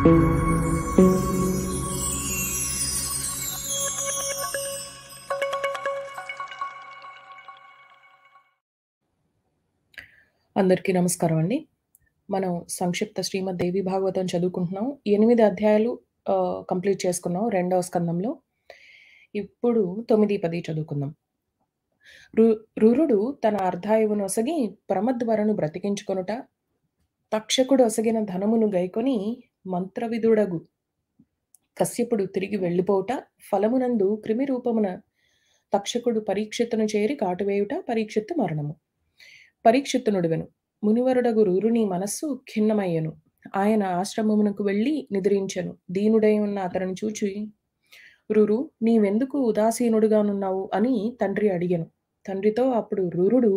అందరికీ నమస్కారం అండి. మనం సంక్షిప్త శ్రీమద్ దేవి భాగవతం చదువుకుంటున్నాం. 8 అధ్యాయాలు కంప్లీట్ చేసుకున్నాం రెండవ స్కందంలో. ఇప్పుడు 9, 10 చదువుకుందాం. రురుడు తన అర్ధాయువునొసగి ప్రమద్వరను బ్రతికించుకొనుట, తక్షకుడు ఒసగిన ధనమును గైకొని మంత్రవిదుడగు కశ్యపుడు తిరిగి వెళ్ళిపోవుట, ఫలమునందు క్రిమి రూపమున తక్షకుడు పరీక్షిత్తును చేరి కాటువేయుట, పరీక్షిత్తు మరణము. పరీక్షిత్తు నుడివెను. మునివరుడగు రూరుని మనస్సు ఖిన్నమయ్యెను. ఆయన ఆశ్రమమునకు వెళ్ళి నిద్రించెను. దీనుడై ఉన్న అతనిని చూచి, రూరు, నీవెందుకు ఉదాసీనుడుగానున్నావు అని తండ్రి అడిగెను. తండ్రితో అప్పుడు రూరుడు,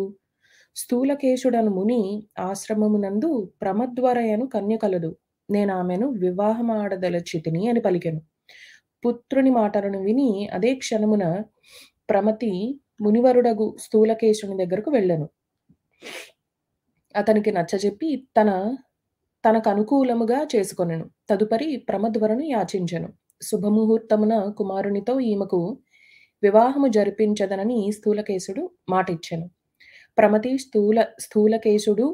స్థూలకేశుడను ముని ఆశ్రమమునందు ప్రమద్వరయను కన్య కలదు. నేనామెను వివాహమాడదలచితిని అని పలికెను. పుత్రుని మాటలను విని అదే క్షణమున ప్రమతి మునివరుడగు స్థూలకేశుని దగ్గరకు వెళ్ళెను. అతనికి నచ్చజెప్పి తనకనుకూలముగా చేసుకొనెను. తదుపరి ప్రమద్వరను యాచించెను. శుభముహూర్తమున కుమారునితో ఈమెకు వివాహము జరిపించదనని స్థూలకేశుడు మాటిచ్చెను. ప్రమతి స్థూలకేశుడు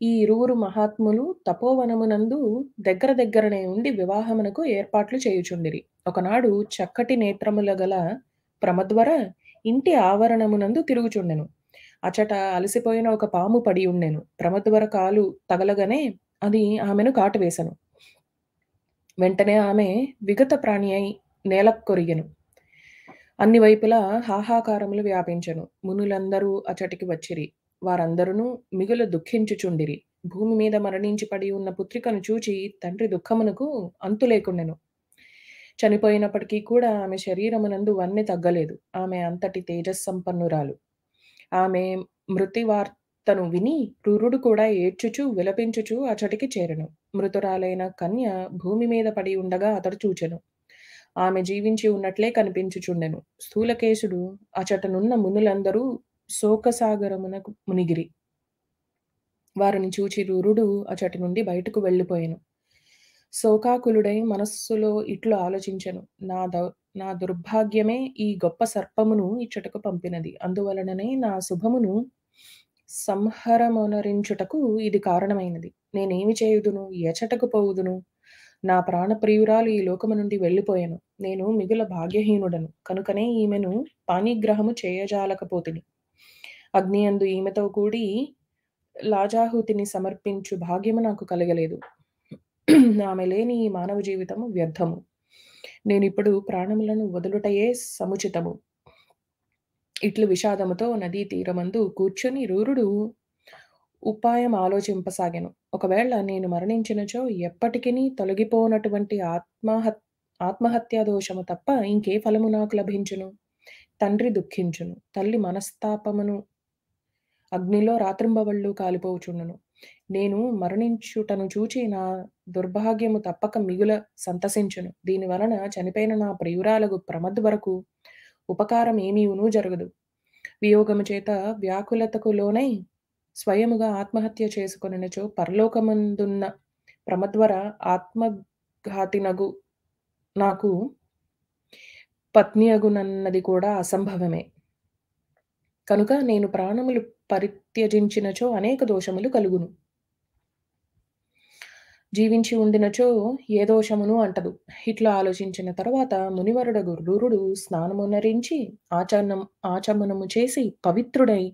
ఈ ఇరువురు మహాత్ములు తపోవనమునందు దగ్గరనే ఉండి వివాహమునకు ఏర్పాట్లు చేయుచుండిరి. ఒకనాడు చక్కటి నేత్రముల గల ప్రమద్వర ఇంటి ఆవరణమునందు తిరుగుచుండెను. అచట అలసిపోయిన ఒక పాము పడి ఉండెను. ప్రమద్వర కాలు తగలగనే అది ఆమెను కాటువేసెను. వెంటనే ఆమె విగత ప్రాణి అయి నేలకొరిగెను. అన్ని వైపులా హాహాకారములు వ్యాపించెను. మునులందరూ అచటికి వచ్చిరి. వారందరును మిగుల దుఃఖించుచుండిరి. భూమి మీద మరణించి పడి ఉన్న పుత్రికను చూచి తండ్రి దుఃఖమునకు అంతు లేకుండెను. చనిపోయినప్పటికీ కూడా ఆమె శరీరమునందు వన్నె తగ్గలేదు. ఆమె అంతటి తేజస్సంపన్నురాలు. ఆమె మృతి వార్తను విని రూరుడు కూడా ఏడ్చుచు విలపించుచు అచటికి చేరెను. మృతురాలైన కన్య భూమి మీద పడి ఉండగా అతడు చూచెను. ఆమె జీవించి ఉన్నట్లే కనిపించుచుండెను. స్థూలకేశుడు అచటనున్న మునులందరూ శోకసాగరమునకు మునిగిరి. వారిని చూచి రూరుడు అచటి నుండి బయటకు వెళ్ళిపోయెను. శోకాకులుడై మనస్సులో ఇట్లు ఆలోచించెను, నా దుర్భాగ్యమే ఈ గొప్ప సర్పమును ఇచ్చటకు పంపినది. అందువలననే నా శుభమును సంహరమొనరించుటకు ఇది కారణమైనది. నేనేమి చేయుదును? ఎచటకు పోవుదును? నా ప్రాణప్రియురాలు ఈ లోకము నుండి వెళ్ళిపోయెను. నేను మిగుల భాగ్యహీనుడను. కనుకనే ఈమెను పాణిగ్రహము చేయజాలకపోతిని. అగ్నియందు ఈమెతో కూడి లాజాహుతిని సమర్పించు భాగ్యము నాకు కలగలేదు. ఆమె లేని ఈ మానవ జీవితము వ్యర్థము. నేనిప్పుడు ప్రాణములను వదులుటయే సముచితము. ఇట్లు విషాదముతో నదీ తీరమందు కూర్చొని రూరుడు ఉపాయం ఆలోచింపసాగెను. ఒకవేళ నేను మరణించినచో ఎప్పటికినీ తొలగిపోనటువంటి ఆత్మహత్యా దోషము తప్ప ఇంకే ఫలము నాకు లభించును? తండ్రి దుఃఖించును. తల్లి మనస్తాపమును అగ్నిలో రాత్రింబవళ్ళు కాలిపోవుచుండును. నేను మరణించుటను చూచి నా దుర్భాగ్యము తప్పక మిగుల సంతసించును. దీనివలన చనిపోయిన నా ప్రియురాలగు ప్రమద్వరకు ఉపకారం ఏమీయును జరగదు. వియోగము చేత వ్యాకులతకు లోనై స్వయముగా ఆత్మహత్య చేసుకొనినచో పరలోకమందున్న ప్రమద్వర ఆత్మఘాతినగు నాకు పత్నియగునన్నది కూడా అసంభవమే. కనుక నేను ప్రాణములు పరిత్యజించినచో అనేక దోషములు కలుగును. జీవించి ఉండినచో ఏ దోషమును అంటదు. ఇట్లా ఆలోచించిన తరువాత మునివరుడగు రూరుడు స్నానమునరించి ఆచమనము చేసి పవిత్రుడై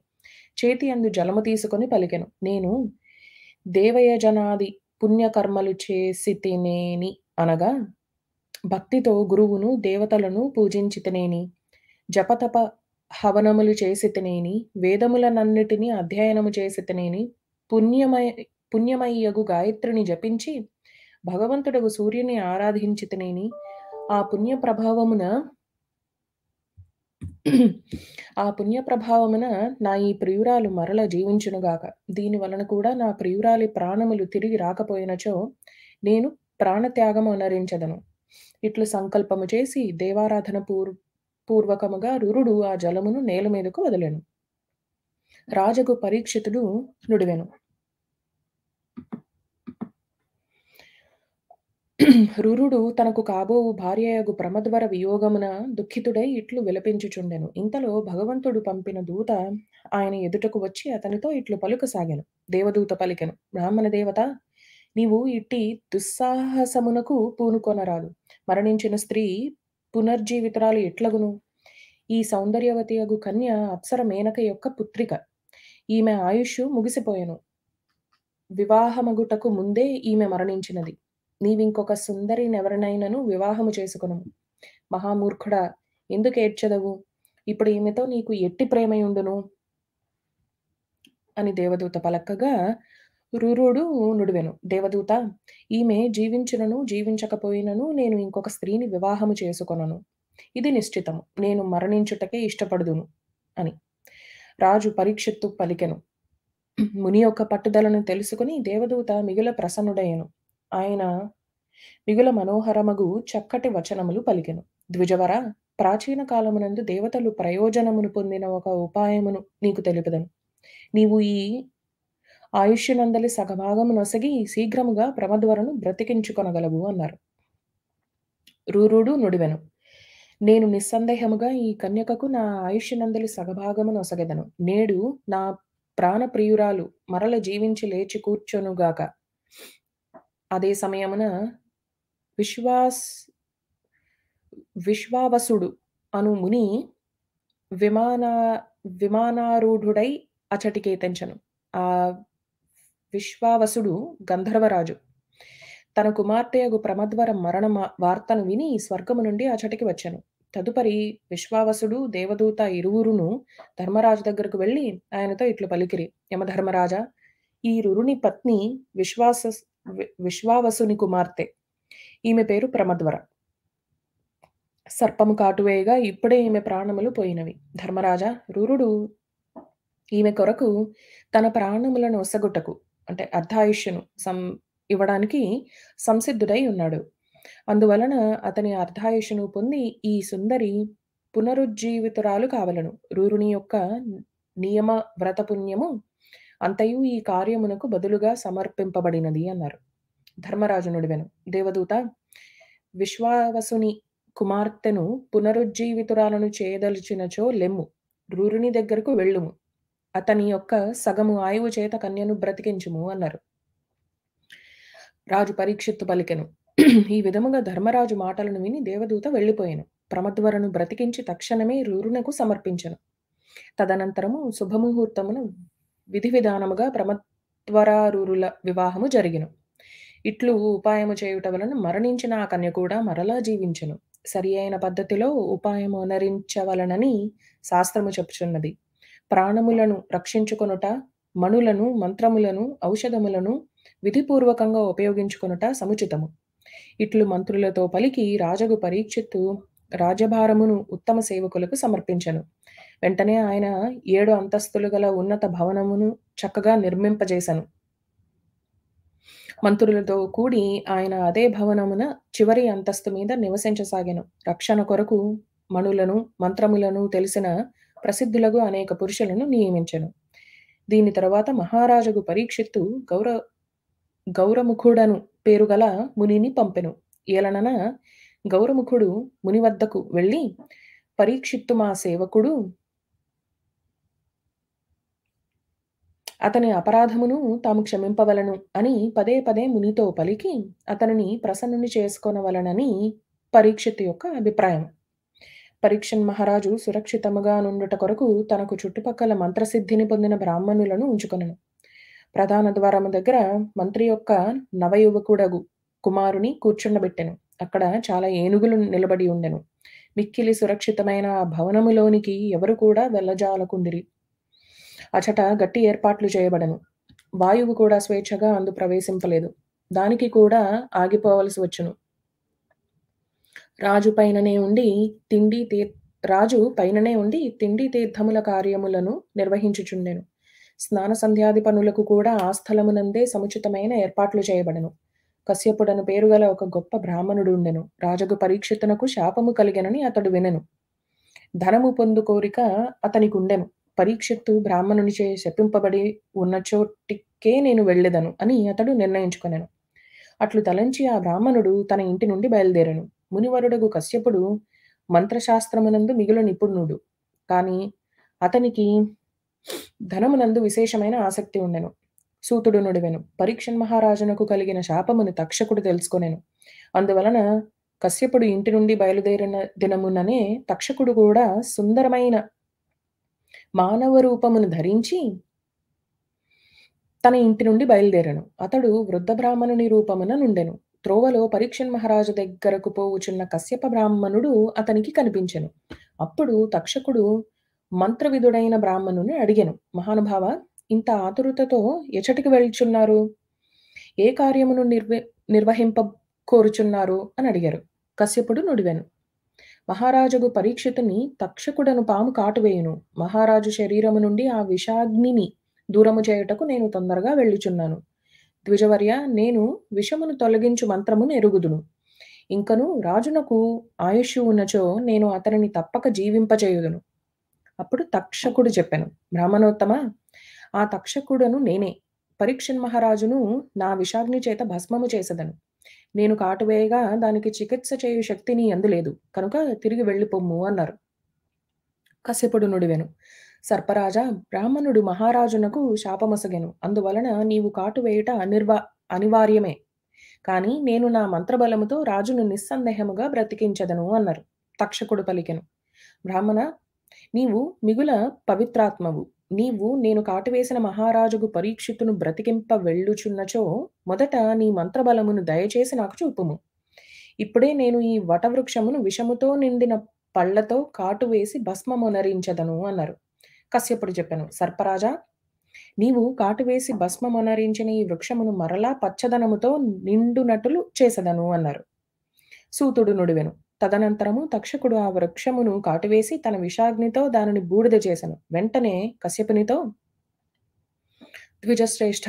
చేతి అందు జలము తీసుకొని పలికెను. నేను దేవయజనాది పుణ్యకర్మలు చేసితినేని అనగా భక్తితో గురువును దేవతలను పూజించితినేని, జపతప హవనములు చేసితినేని, వేదములనన్నిటినీ అధ్యయనము చేసితినేని, పుణ్యమయ్యగు గాయత్రిని జపించి భగవంతుడగు సూర్యుని ఆరాధించితినేని, ఆ పుణ్యప్రభావమున నా ఈ ప్రియురాలు మరల జీవించునుగాక. దీని వలన కూడా నా ప్రియురాలి ప్రాణములు తిరిగి రాకపోయినచో నేను ప్రాణత్యాగము అనరించదను. ఇట్లు సంకల్పము చేసి దేవారాధన పూర్వకముగా రురుడు ఆ జలమును నేల మీదకు వదిలెను. రాజగు పరీక్షితుడు నుడివెను. రురుడు తనకు కాబోవు భార్యయగు ప్రమద్వర వియోగమున దుఃఖితుడై ఇట్లు విలపించుచుండెను. ఇంతలో భగవంతుడు పంపిన దూత ఆయన ఎదుటకు వచ్చి అతనితో ఇట్లు పలుకసాగెను. దేవదూత పలికెను, బ్రాహ్మణ దేవత, నీవు ఇట్టి దుస్సాహసమునకు పూనుకొనరాదు. మరణించిన స్త్రీ పునర్జీవితురాలు ఎట్లగును? ఈ సౌందర్యవతియగు కన్య అప్సర మేనక యొక్క పుత్రిక. ఈమె ఆయుష్షు ముగిసిపోయెను. వివాహమగుటకు ముందే ఈమె మరణించినది. నీవింకొక సుందరినెవరినైనను వివాహము చేసుకొనుము. మహామూర్ఖుడా, ఎందుకేడ్చెదవు? ఇప్పుడు ఈమెతో నీకు ఎట్టి ప్రేమయుండును అని దేవదూత పలకగా రురుడు నుడివెను. దేవదూత, ఈమె జీవించునను జీవించకపోయినను నేను ఇంకొక స్త్రీని వివాహము చేసుకొనను. ఇది నిశ్చితము. నేను మరణించుటకే ఇష్టపడుదును అని. రాజు పరీక్షిత్తు పలికెను. ముని యొక్క పట్టుదలను తెలుసుకుని దేవదూత మిగుల ప్రసన్నుడయ్యెను. ఆయన మిగుల మనోహరమగు చక్కటి వచనములు పలికెను. ద్విజవర, ప్రాచీన కాలమునందు దేవతలు ప్రయోజనమును పొందిన ఒక ఉపాయమును నీకు తెలుపుదను. నీవు ఈ ఆయుష్యనందలి సగభాగము నొసగి శీఘ్రముగా ప్రమద్వరను బ్రతికించుకొనగలవు అన్నారు. రూరుడు నుడివెను. నేను నిస్సందేహముగా ఈ కన్యకకు నా ఆయుష్యనందలి సగభాగము నొసగెదను. నేడు నా ప్రాణప్రియురాలు మరల జీవించి లేచి కూర్చొనుగాక. అదే సమయమున విశ్వావసుడు అను ముని విమానారూఢుడై అచటికేతించెను. ఆ విశ్వావసుడు గంధర్వరాజు. తన కుమార్తెయగు ప్రమద్వర మరణ వార్తను విని స్వర్గము నుండి అచటికి వచ్చెను. తదుపరి విశ్వావసుడు దేవదూత ఇరువురును ధర్మరాజు దగ్గరకు వెళ్ళి ఆయనతో ఇట్లు పలికిరి. యమధర్మరాజా, ఈ రురుని పత్ని విశ్వావసుని కుమార్తె. ఈమె పేరు ప్రమద్వర. సర్పము కాటువేయగా ఇప్పుడే ఈమె ప్రాణములు పోయినవి. ధర్మరాజా, రురుడు ఈమె కొరకు తన ప్రాణములను ఒసగుటకు అంటే అర్ధాయుష్యును ఇవ్వడానికి సంసిద్ధుడై ఉన్నాడు. అందువలన అతని అర్ధాయుష్యును పొంది ఈ సుందరి పునరుజ్జీవితురాలు కావలను. రూరుని యొక్క నియమ వ్రతపుణ్యము అంతయు ఈ కార్యమునకు బదులుగా సమర్పింపబడినది అన్నారు. ధర్మరాజు నుడివెను. దేవదూత, విశ్వావసుని కుమార్తెను పునరుజ్జీవితురాలను చేయదలిచినచో లెమ్ము, రూరుని దగ్గరకు వెళ్ళుము, అతని యొక్క సగము ఆయువు చేత కన్యను బ్రతికించుము అన్నారు. రాజు పరీక్షిత్తు పలికెను. ఈ విధముగా ధర్మరాజు మాటలను విని దేవదూత వెళ్ళిపోయాను. ప్రమద్వరను బ్రతికించి తక్షణమే రూరునకు సమర్పించెను. తదనంతరము శుభముహూర్తమున విధి విధానముగా ప్రమద్వరారూరుల వివాహము జరిగెను. ఇట్లు ఉపాయము చేయుట వలన మరణించిన ఆ కన్య కూడా మరలా జీవించెను. సరి అయిన పద్ధతిలో ఉపాయము అనరించవలనని శాస్త్రము చెప్పుచున్నది. ప్రాణములను రక్షించుకొనుట, మణులను, మంత్రములను, ఔషధములను విధిపూర్వకంగా ఉపయోగించుకొనుట సముచితము. ఇట్లు మంత్రులతో పలికి రాజగు పరీక్షిత్తు రాజభారమును ఉత్తమ సేవకులకు సమర్పించెను. వెంటనే ఆయన 7 అంతస్తులు గల ఉన్నత భవనమును చక్కగా నిర్మింపజేసెను. మంత్రులతో కూడి ఆయన అదే భవనమున చివరి అంతస్తు మీద నివసించసాగెను. రక్షణ కొరకు మణులను, మంత్రములను తెలిసిన ప్రసిద్ధులకు అనేక పురుషులను నియమించెను. దీని తరువాత మహారాజుకు పరీక్షిత్తు గౌరముఖుడను పేరుగల మునిని పంపెను. ఏలనన గౌరముఖుడు ముని వద్దకు వెళ్ళి, పరీక్షిత్తు మా సేవకుడు, అతని అపరాధమును తాము క్షమింపవలను అని పదే పదే మునితో పలికి అతనిని ప్రసన్నుని చేసుకొనవలనని పరీక్షిత్తు యొక్క అభిప్రాయం. పరీక్షన్ మహారాజు సురక్షితముగా నుండుట కొరకు తనకు చుట్టుపక్కల మంత్రసిద్ధిని పొందిన బ్రాహ్మణులను ఉంచుకొనెను. ప్రధాన ద్వారము దగ్గర మంత్రి యొక్క నవయువకుడగు కుమారుని కూర్చుండబెట్టెను. అక్కడ చాలా ఏనుగులు నిలబడి ఉండెను. మిక్కిలి సురక్షితమైన ఆ భవనములోనికి ఎవరు కూడా వెళ్ళజాలకుండిరి. అచట గట్టి ఏర్పాట్లు చేయబడెను. వాయువు కూడా స్వేచ్ఛగా అందు ప్రవేశింపలేదు. దానికి కూడా ఆగిపోవలసి వచ్చును. రాజు పైననే ఉండి తిండి తీర్థముల కార్యములను నిర్వహించుచుండెను. స్నాన సంధ్యాది పనులకు కూడా ఆ స్థలమునందే సముచితమైన ఏర్పాట్లు చేయబడెను. కశ్యపుడను పేరుగల ఒక గొప్ప బ్రాహ్మణుడు ఉండెను. రాజగు పరీక్షితునకు శాపము కలిగెనని అతడు వినెను. ధనము పొందు కోరిక అతనికి ఉండెను. పరీక్షిత్తు బ్రాహ్మణునిచే శపింపబడి ఉన్న చోటికే నేను వెళ్ళెదను అని అతడు నిర్ణయించుకొనెను. అట్లు తలంచి ఆ బ్రాహ్మణుడు తన ఇంటి నుండి బయలుదేరెను. మునివరుడగు కశ్యపుడు మంత్రశాస్త్రమునందు మిగుల నిపుణుడు. కానీ అతనికి ధనమునందు విశేషమైన ఆసక్తి ఉండెను. సూతుడు నుడివెను. పరీక్షన్ మహారాజునకు కలిగిన శాపమును తక్షకుడు తెలుసుకొనెను. అందువలన కశ్యపుడు ఇంటి నుండి బయలుదేరిన దినముననే తక్షకుడు కూడా సుందరమైన మానవ రూపమును ధరించి తన ఇంటి నుండి బయలుదేరెను. అతడు వృద్ధ బ్రాహ్మణుని రూపమున నుండెను. త్రోవలో పరీక్షన్ మహారాజు దగ్గరకు పోవుచున్న కశ్యప బ్రాహ్మణుడు అతనికి కనిపించెను. అప్పుడు తక్షకుడు మంత్రవిధుడైన బ్రాహ్మణుని అడిగెను, మహానుభావ, ఇంత ఆతురతతో ఎచటికి వెళ్చున్నారు? ఏ కార్యమును నిర్వహింప కోరుచున్నారు అని అడిగారు. కశ్యపుడు నుడివెను. మహారాజుగు పరీక్షితుని తక్షకుడను పాము కాటువేయును. మహారాజు శరీరము నుండి ఆ విషాగ్నిని దూరము చేయుటకు నేను తొందరగా వెళ్ళుచున్నాను. ద్విజవర్య, నేను విషమును తొలగించు మంత్రమును ఎరుగుదును. ఇంకను రాజునకు ఆయుష్షు ఉన్నచో నేను అతనిని తప్పక జీవింపచేయుదును. అప్పుడు తక్షకుడు చెప్పెను, బ్రాహ్మణోత్తమ, ఆ తక్షకుడను నేనే. పరీక్షన్ మహారాజును నా విషాగ్ని చేత భస్మము చేసెదను. నేను కాటువేయగా దానికి చికిత్స చేయు శక్తి నీ యందు లేదు. కనుక తిరిగి వెళ్ళిపొమ్ము అన్నారు. కశ్యపుడు నుడివెను. సర్పరాజా, బ్రాహ్మణుడు మహారాజునకు శాపమొసగెను. అందువలన నీవు కాటువేయుట అనివార్యమే. కాని నేను నా మంత్రబలముతో రాజును నిస్సందేహముగా బ్రతికించెదను అన్నారు. తక్షకుడు పలికెను, బ్రాహ్మణ, నీవు మిగుల పవిత్రాత్మవు. నీవు నేను కాటువేసిన మహారాజుకు పరీక్షితును బ్రతికింప వెళ్ళుచున్నచో మొదట నీ మంత్రబలమును దయచేసి నాకు చూపుము. ఇప్పుడే నేను ఈ వటవృక్షమును విషముతో నిండిన పళ్లతో కాటువేసి భస్మమొనరించెదను అన్నారు. కశ్యపుడు చెప్పెను, సర్పరాజా, నీవు కాటువేసి భస్మమొనరించిన ఈ వృక్షమును మరలా పచ్చదనముతో నిండునట్లు చేసెదను అన్నారు. సూతుడు నుడివెను. తదనంతరము తక్షకుడు ఆ వృక్షమును కాటువేసి తన విషాగ్నితో దానిని బూడిద చేసెను. వెంటనే కశ్యపునితో, ద్విజశ్రేష్ఠ,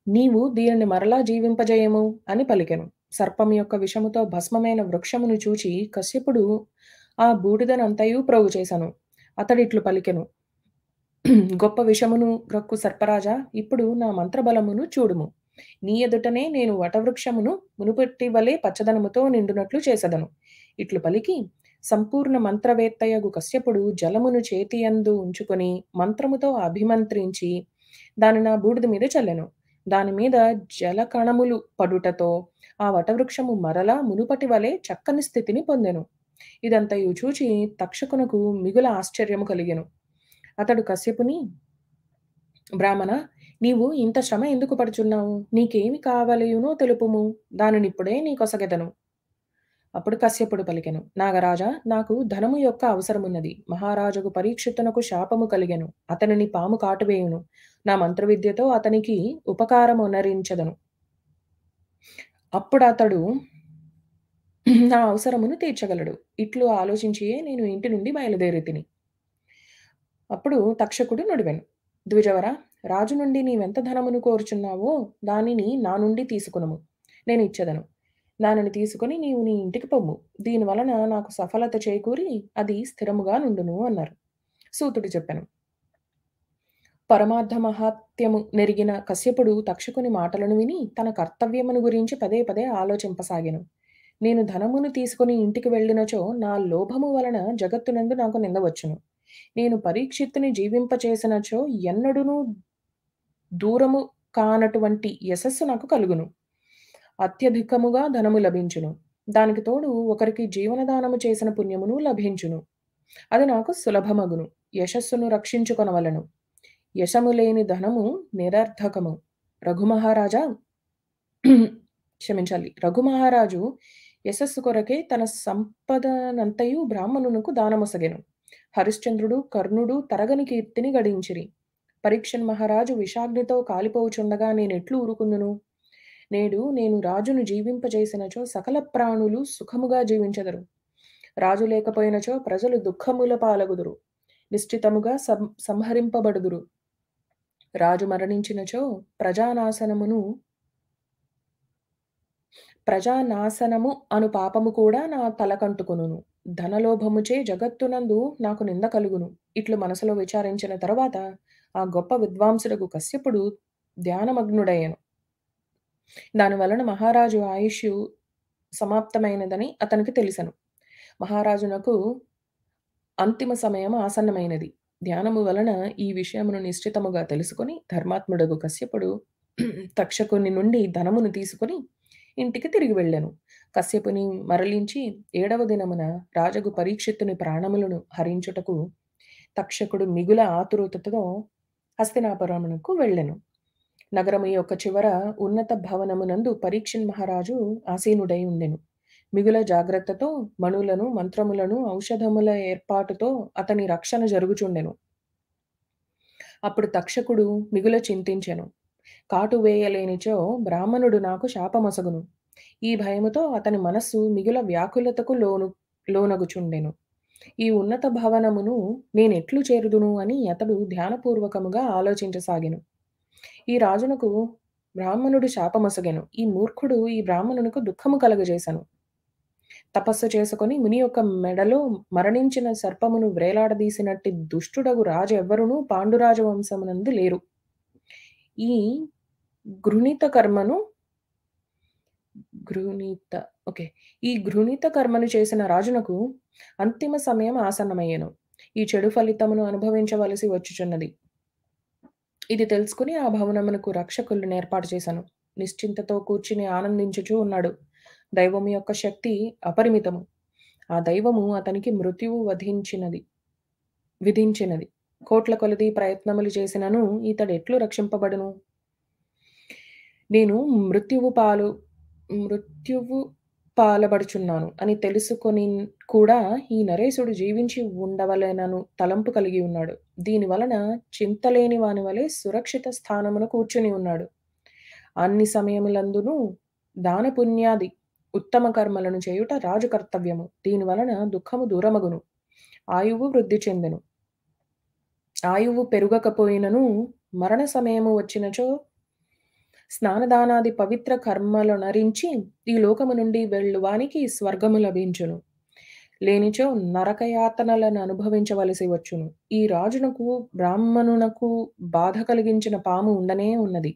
నీవు దీనిని మరలా జీవింపజేయము అని పలికెను. సర్పం యొక్క విషముతో భస్మమైన వృక్షమును చూచి కశ్యపుడు ఆ బూడిదనంతయు ప్రోగు చేసెను. అతడిట్లు పలికెను, గొప్ప విషమును గ్రక్కు సర్పరాజా, ఇప్పుడు నా మంత్రబలమును చూడుము. నీ ఎదుటనే నేను వటవృక్షమును మునుపటి వలె పచ్చదనముతో నిండునట్లు చేసెదను. ఇట్లు పలికి సంపూర్ణ మంత్రవేత్తయగు కశ్యపుడు జలమును చేతియందు ఉంచుకొని మంత్రముతో అభిమంత్రించి దాని నా బూడిద మీద చల్లెను. దాని మీద జలకణములు పడుటతో ఆ వటవృక్షము మరలా మునుపటి వలె చక్కని స్థితిని పొందెను. ఇదంతయు చూచి తక్షకునకు మిగుల ఆశ్చర్యము కలిగెను. అతడు కశ్యపుని, బ్రాహ్మణ, నీవు ఇంత శ్రమ ఎందుకు పడుచున్నావు? నీకేమి కావలయునో తెలుపుము, దానినిప్పుడే నీకొసగెదను. అప్పుడు కశ్యపుడు పలికెను, నాగరాజా, నాకు ధనము యొక్క అవసరమున్నది. మహారాజుకు పరీక్షితునకు శాపము కలిగెను. అతనిని పాము కాటువేయును. నా మంత్రవిద్యతో అతనికి ఉపకారమునరించెదను. అప్పుడు అతడు నా అవసరమును తీర్చగలడు. ఇట్లు ఆలోచించియే నేను ఇంటి నుండి బయలుదేరితిని. అప్పుడు తక్షకుడు నుడివెను, ద్విజవర, రాజు నుండి నీవెంత ధనమును కోరుచున్నావో దానిని నా నుండి తీసుకునము, నేను ఇచ్చెదను. దానిని తీసుకుని నీవు నీ ఇంటికి పొమ్ము. దీనివలన నాకు సఫలత చేకూరి అది స్థిరముగా నుండును అన్నారు. సూతుడు చెప్పెను. పరమార్థ మహాత్యము నెరిగిన కశ్యపుడు తక్షకుని మాటలను విని తన కర్తవ్యమును గురించి పదే పదే ఆలోచింపసాగెను. నేను ధనమును తీసుకుని ఇంటికి వెళ్ళినచో నా లోభము వలన జగత్తునందు నాకు నిందవచ్చును. నేను పరీక్షిత్తుని జీవింపచేసినచో ఎన్నడునూ దూరము కానటువంటి యశస్సు నాకు కలుగును. అత్యధికముగా ధనము లభించును. దానికి తోడు ఒకరికి జీవనదానము చేసిన పుణ్యమును లభించును. అది నాకు సులభమగును. యశస్సును రక్షించుకొనవలెను. యశము లేని ధనము నిరర్థకము. రఘుమహారాజా క్షమించాలి. రఘుమహారాజు యశస్సు కొరకే తన సంపదనంతయు బ్రాహ్మణునకు దానమొసగెను. హరిశ్చంద్రుడు, కర్ణుడు తరగని కీర్తిని గడించిరి. పరీక్షన్ మహారాజు విషాగ్నితో కాలిపోవుచుండగా నేనెట్లు ఊరుకుందును? నేడు నేను రాజును జీవింపజేసినచో సకల ప్రాణులు సుఖముగా జీవించెదరు. రాజు లేకపోయినచో ప్రజలు దుఃఖముల పాలగుదురు, నిశ్చితముగా సంహరింపబడుదురు. రాజు మరణించినచో ప్రజానాశనము అను పాపము కూడా నా తలకంటుకొనును. ధనలోభముచే జగత్తునందు నాకు నింద కలుగును. ఇట్లు మనసులో విచారించిన తరువాత ఆ గొప్ప విద్వాంసుడకు కశ్యపుడు ధ్యానమగ్నుడయ్యెను. దానివలన మహారాజు ఆయుష్షు సమాప్తమైనదని అతనికి తెలిసెను. మహారాజునకు అంతిమ సమయం ఆసన్నమైనది. ధ్యానము వలన ఈ విషయమును నిశ్చితముగా తెలుసుకొని ధర్మాత్ముడగు కశ్యపుడు తక్షకుని నుండి ధనమును తీసుకొని ఇంటికి తిరిగి వెళ్ళెను. కశ్యపుని మరలించి 7వ దినమున రాజగు పరీక్షిత్తుని ప్రాణములను హరించుటకు తక్షకుడు మిగుల ఆతురతతో హస్తినాపురమునకు వెళ్ళెను. నగరము యొక్క చివర ఉన్నత భవనమునందు పరీక్షిన్ మహారాజు ఆసీనుడై ఉండెను. మిగుల జాగ్రత్తతో మణులను, మంత్రములను, ఔషధముల ఏర్పాటుతో అతని రక్షణ జరుగుచుండెను. అప్పుడు తక్షకుడు మిగుల చింతించెను. కాటు వేయలేనిచో బ్రాహ్మణుడు నాకు శాపమొసగును. ఈ భయముతో అతని మనస్సు మిగుల వ్యాకులతకు లోనగుచుండెను. ఈ ఉన్నత భవనమును నేనెట్లు చేరుదును అని అతడు ధ్యానపూర్వకముగా ఆలోచించసాగెను. ఈ రాజునకు బ్రాహ్మణుడు శాపమొసగెను. ఈ మూర్ఖుడు ఈ బ్రాహ్మణునకు దుఃఖము కలగజేసెను. తపస్సు చేసుకొని ముని యొక్క మెడలో మరణించిన సర్పమును వ్రేలాడదీసినట్టి దుష్టుడగు రాజు ఎవ్వరునూ పాండురాజ వంశమునందు లేరు. ఈ గృణిత కర్మను గృణీత ఓకే. ఈ గృణిత కర్మను చేసిన రాజునకు అంతిమ సమయం ఆసన్నమయ్యెను. ఈ చెడు ఫలితమును అనుభవించవలసి వచ్చుచున్నది. ఇది తెలుసుకుని ఆ భవనమునకు రక్షకులను ఏర్పాటు చేశాను. నిశ్చింతతో కూర్చుని ఆనందించుచూ ఉన్నాడు. దైవము యొక్క శక్తి అపరిమితము. ఆ దైవము అతనికి మృత్యువు విధించినది. కోట్ల కొలది ప్రయత్నములు చేసినను ఇతడెట్లు రక్షింపబడును? నేను మృత్యువు పాలబడుచున్నాను అని తెలుసుకొని కూడా ఈ నరేశుడు జీవించి ఉండవలెనను తలంపు కలిగి ఉన్నాడు. దీని వలన చింతలేని వాని వలె సురక్షిత స్థానమున కూర్చుని ఉన్నాడు. అన్ని సమయములందును దాన పుణ్యాది ఉత్తమ కర్మలను చేయుట రాజు కర్తవ్యము. దీని వలన దుఃఖము దూరమగును. ఆయువు వృద్ధి చెందెను. ఆయువు పెరుగకపోయినను మరణ సమయము వచ్చినచో స్నానదానాది పవిత్ర కర్మలనరించి ఈ లోకము నుండి వెళ్ళువానికి స్వర్గము లభించును. లేనిచో నరకయాతనలను అనుభవించవలసి వచ్చును. ఈ రాజునకు బ్రాహ్మణునకు బాధ కలిగించిన పాము ఉండనే ఉన్నది.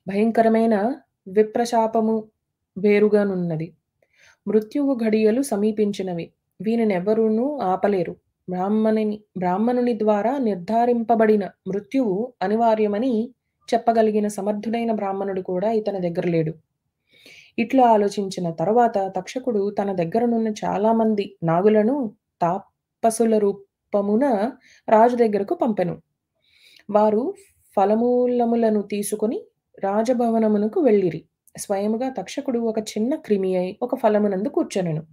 భయంకరమైన విప్రశాపము వేరుగానున్నది. మృత్యువు ఘడియలు సమీపించినవి. వీనినెవ్వరూనూ ఆపలేరు. బ్రాహ్మణుని ద్వారా నిర్ధారింపబడిన మృత్యువు అనివార్యమని చెప్పగలిగిన సమర్థుడైన బ్రాహ్మణుడు కూడా ఇతని దగ్గర లేడు. ఇట్లా ఆలోచించిన తరువాత తక్షకుడు తన దగ్గరనున్న చాలా మంది నాగులను తాపసుల రూపమున రాజు దగ్గరకు పంపెను. వారు ఫలమూలములను తీసుకొని రాజభవనమునకు వెళ్ళిరి. స్వయముగా తక్షకుడు ఒక చిన్న క్రిమి అయి ఒక ఫలమునందు కూర్చొనెను.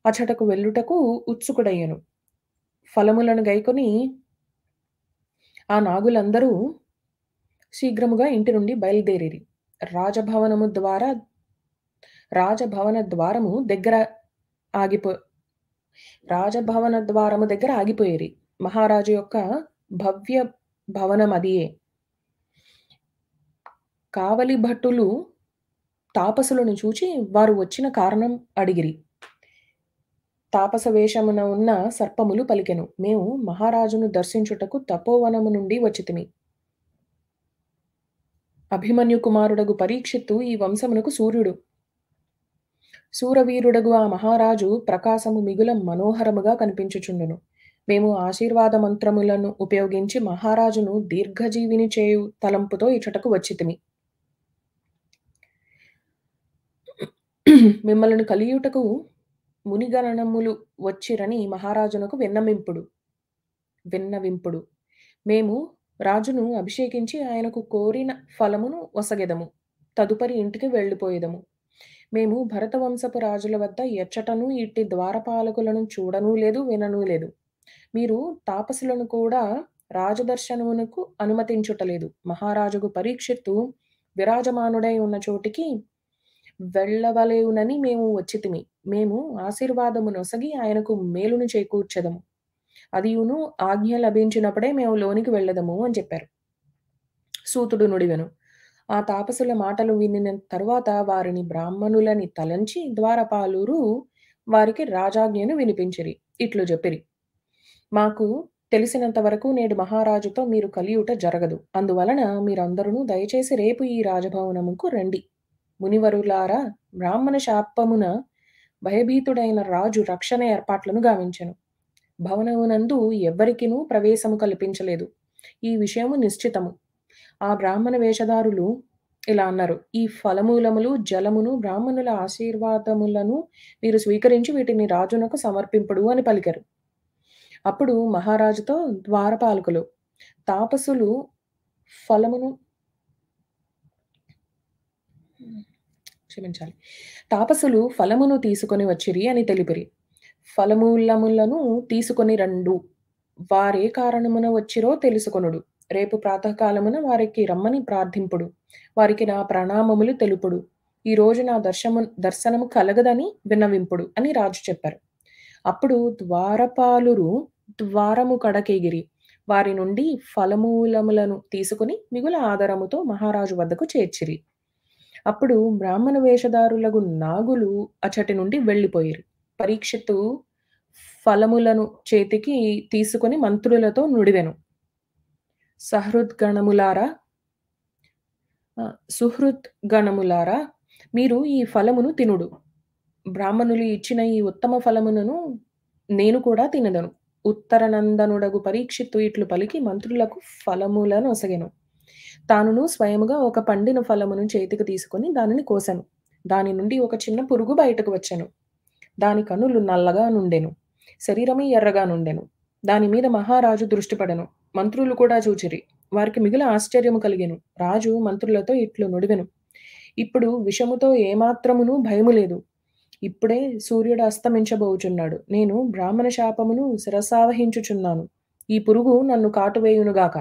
అచటకు వెళ్ళుటకు ఉత్సుకుడయ్యెను. ఫలములను గైకొని ఆ నాగులందరూ శీఘ్రముగా ఇంటి నుండి బయలుదేరిరి. రాజభవన ద్వారము దగ్గర ఆగిపోయిరి. మహారాజు యొక్క భవ్య భవనమదియే. కావలి భటులు తాపసులను చూచి వారు వచ్చిన కారణం అడిగిరి. తాపస వేషమున ఉన్న సర్పములు పలికెను, మేము మహారాజును దర్శించుటకు తపోవనము నుండి వచ్చితిమి. అభిమన్యు కుమారుడగు పరీక్షిత్తు ఈ వంశమునకు సూర్యుడు. శూరవీరుడగు ఆ మహారాజు ప్రకాశము మిగుల మనోహరముగా కనిపించుచుండును. మేము ఆశీర్వాద మంత్రములను ఉపయోగించి మహారాజును దీర్ఘజీవిని చేయు తలంపుతో ఇచ్చటకు వచ్చితిమి. మిమ్మలను కలియుటకు మునిగణములు వచ్చిరని మహారాజునకు విన్నవింపుడు. మేము రాజును అభిషేకించి ఆయనకు కోరిన ఫలమును ఒసగెదము. తదుపరి ఇంటికి వెళ్ళిపోయేదము. మేము భరతవంశపు రాజుల వద్ద ఎచ్చటను ఇట్టి ద్వారపాలకులను చూడనూ లేదు, విననూ లేదు. మీరు తాపసులను కూడా రాజదర్శనమునకు అనుమతించుటలేదు. మహారాజుకు పరీక్షిత్తు విరాజమానుడై ఉన్న చోటికి వెళ్ళవలేవునని మేము వచ్చితిమి. మేము ఆశీర్వాదము నొసగి ఆయనకు మేలును చేకూర్చెదము. అదియును ఆజ్ఞ లభించినప్పుడే మేము లోనికి వెళ్ళదము అని చెప్పారు. సూతుడు నుడివెను. ఆ తాపసుల మాటలు వినిన తరువాత వారిని బ్రాహ్మణులని తలంచి ద్వారపాలురు వారికి రాజాజ్ఞను వినిపించిరి. ఇట్లు చెప్పిరి, మాకు తెలిసినంత వరకు నేడు మహారాజుతో మీరు కలియుట జరగదు. అందువలన మీరందరును దయచేసి రేపు ఈ రాజభవనముకు రండి. మునివరులారా, బ్రాహ్మణ శాపమున భయభీతుడైన రాజు రక్షణ ఏర్పాట్లను గావించెను. భవనమునందు ఎవ్వరికినూ ప్రవేశము కల్పించలేదు. ఈ విషయము నిశ్చితము. ఆ బ్రాహ్మణ వేషధారులు ఇలా అన్నారు: ఈ ఫలమూలములు, జలమును, బ్రాహ్మణుల ఆశీర్వాదములను మీరు స్వీకరించి వీటిని రాజునకు సమర్పింపుడు అని పలికారు. అప్పుడు మహారాజుతో ద్వారపాలకులు, తాపసులు ఫలమును క్షమించాలి. తాపసులు ఫలమును తీసుకొని వచ్చిరి అని తెలిపిరి. ఫలమూలములను తీసుకొని రండు. వారే కారణమున వచ్చిరో తెలుసుకొనుడు. రేపు ప్రాతకాలమున వారికి రమ్మని ప్రార్థింపుడు. వారికి నా ప్రణామములు తెలుపుడు. ఈ రోజు నా దర్శనము కలగదని విన్నవింపుడు అని రాజు చెప్పారు. అప్పుడు ద్వారపాలురు ద్వారము కడకెగిరి వారి నుండి ఫలమూలములను తీసుకుని మిగుల ఆదరముతో మహారాజు వద్దకు చేర్చిరి. అప్పుడు బ్రాహ్మణ వేషధారులగు నాగులు అచ్చటి నుండి వెళ్ళిపోయిరి. పరీక్షిత్తు ఫలములను చేతికి తీసుకొని మంత్రులతో నుడివెను. సుహృద్గణములారా, మీరు ఈ ఫలమును తినుడు. బ్రాహ్మణులు ఇచ్చిన ఈ ఉత్తమ ఫలములను నేను కూడా తినదను. ఉత్తరనందనుడగు పరీక్షిత్తు ఇట్లు పలికి మంత్రులకు ఫలములను ఒసగెను. తానును స్వయముగా ఒక పండిన ఫలమును చేతికి తీసుకొని దానిని కోసెను. దాని నుండి ఒక చిన్న పురుగు బయటకు వచ్చెను. దాని కనులు నల్లగా నుండెను. శరీరము ఎర్రగా నుండెను. దాని మీద మహారాజు దృష్టిపడెను. మంత్రులు కూడా చూచిరి. వారికి మిగుల ఆశ్చర్యము కలిగెను. రాజు మంత్రులతో ఇట్లు నుడివెను: ఇప్పుడు విషముతో ఏమాత్రమును భయము లేదు. ఇప్పుడే సూర్యుడు అస్తమించబోచున్నాడు. నేను బ్రాహ్మణ శాపమును శిరసావహించుచున్నాను. ఈ పురుగు నన్ను కాటువేయునుగాక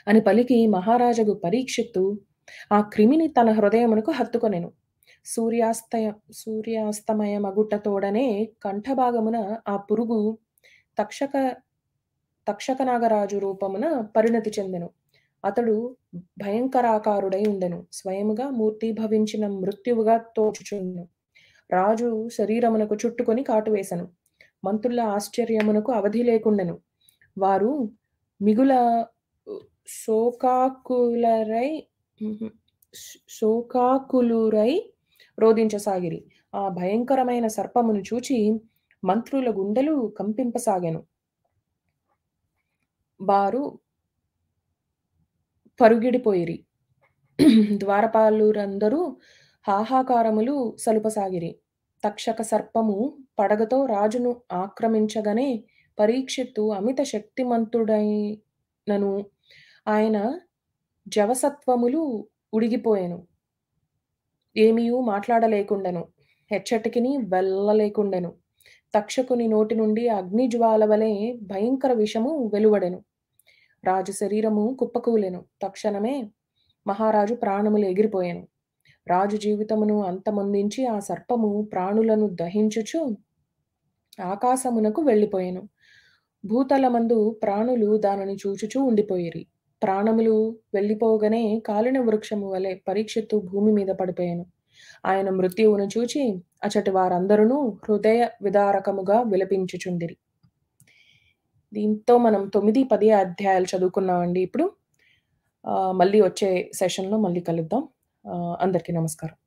అని పలికి మహారాజగు పరీక్షిత్తు ఆ క్రిమిని తన హృదయమునకు హత్తుకొనెను. సూర్యాస్తమయమగుట తోడనే కంఠభాగమున ఆ పురుగు తక్షకనాగరాజు రూపమున పరిణతి చెందెను. అతడు భయంకరాకారుడై ఉండెను. స్వయముగా మూర్తీభవించిన మృత్యువుగా తోచుచుండెను. రాజు శరీరమునకు చుట్టుకొని కాటువేశను. మంత్రుల ఆశ్చర్యమునకు అవధి లేకుండెను. వారు మిగుల శోకాకులురై రోదించసాగిరి. ఆ భయంకరమైన సర్పమును చూచి మంత్రుల గుండెలు కంపింపసాగెను. వారు పరుగిడిపోయిరి. ద్వారపాలురందరూ హాహాకారములు సలుపసాగిరి. తక్షక సర్పము పడగతో రాజును ఆక్రమించగనే పరీక్షిత్తు అమిత శక్తిమంతుడైనను ఆయన జవసత్వములు ఉడిగిపోయెను. ఏమియూ మాట్లాడలేకుండెను. హెచ్చటికిని వెళ్ళలేకుండెను. తక్షకుని నోటి నుండి అగ్నిజ్వాల వలె భయంకర విషము వెలువడెను. రాజు శరీరము కుప్పకూలెను. తక్షణమే మహారాజు ప్రాణములు ఎగిరిపోయెను. రాజు జీవితమును అంతమొందించి ఆ సర్పము ప్రాణులను దహించుచు ఆకాశమునకు వెళ్ళిపోయెను. భూతలమందు ప్రాణులు దానిని చూచుచూ ఉండిపోయిరి. ప్రాణములు వెళ్ళిపోగానే కాలిన వృక్షము వలె పరీక్షిత్తు భూమి మీద పడిపోయాను. ఆయన మృత్యువును చూచి అచటి వారందరూ హృదయ విదారకముగా విలపించుచుండిరి. దీంతో మనం 9, 10 అధ్యాయాలు చదువుకున్నామండి ఇప్పుడు. మళ్ళీ వచ్చే సెషన్‌లో మళ్ళీ కలుద్దాం. అందరికీ నమస్కారం.